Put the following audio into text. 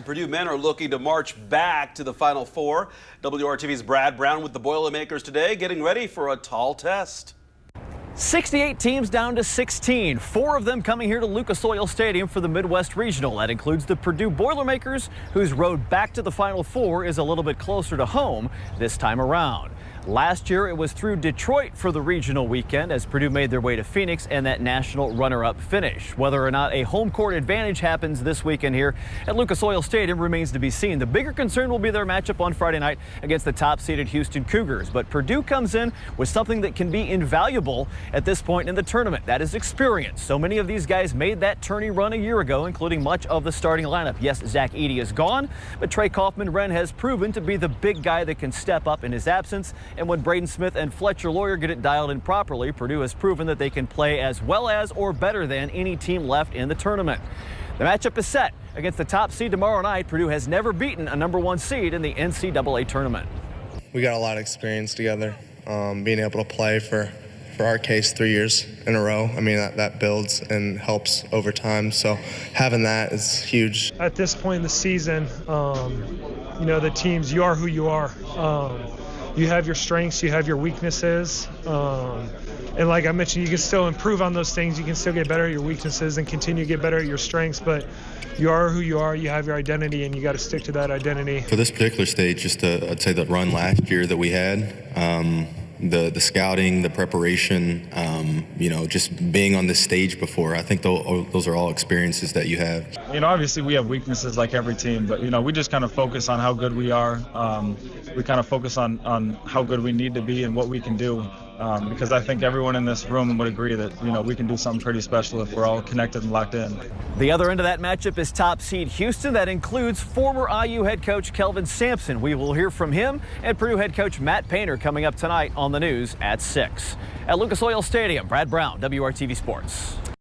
Purdue men are looking to march back to the Final Four. WRTV's Brad Brown with the Boilermakers today, getting ready for a tall test. 68 teams down to 16, 4 of them coming here to Lucas Oil Stadium for the Midwest Regional. That includes the Purdue Boilermakers, whose road back to the Final Four is a little bit closer to home this time around. Last year, it was through Detroit for the regional weekend as Purdue made their way to Phoenix and that national runner-up finish. Whether or not a home court advantage happens this weekend here at Lucas Oil Stadium remains to be seen. The bigger concern will be their matchup on Friday night against the top-seeded Houston Cougars. But Purdue comes in with something that can be invaluable at this point in the tournament. That is experience. So many of these guys made that tourney run a year ago, including much of the starting lineup. Yes, Zach Edey is gone, but Trey Kaufman-Renn has proven to be the big guy that can step up in his absence. And when Braden Smith and Fletcher Lawyer get it dialed in properly, Purdue has proven that they can play as well as or better than any team left in the tournament. The matchup is set against the top seed tomorrow night. Purdue has never beaten a #1 seed in the NCAA tournament. We got a lot of experience together, being able to play for our case 3 years in a row. I mean, that builds and helps over time. So having that is huge. At this point in the season, the teams, you are who you are. You have your strengths, you have your weaknesses. And like I mentioned, you can still improve on those things. You can still get better at your weaknesses and continue to get better at your strengths. But you are who you are. You have your identity, and you got to stick to that identity. For this particular stage, I'd say the run last year that we had, the scouting, the preparation, just being on this stage before. I think those are all experiences that you have. Obviously we have weaknesses like every team, but, we just kind of focus on how good we are. We kind of focus on how good we need to be and what we can do. Because I think everyone in this room would agree that, we can do something pretty special if we're all connected and locked in. The other end of that matchup is top seed Houston. That includes former IU head coach Kelvin Sampson. We will hear from him and Purdue head coach Matt Painter coming up tonight on the news at 6. At Lucas Oil Stadium, Brad Brown, WRTV Sports.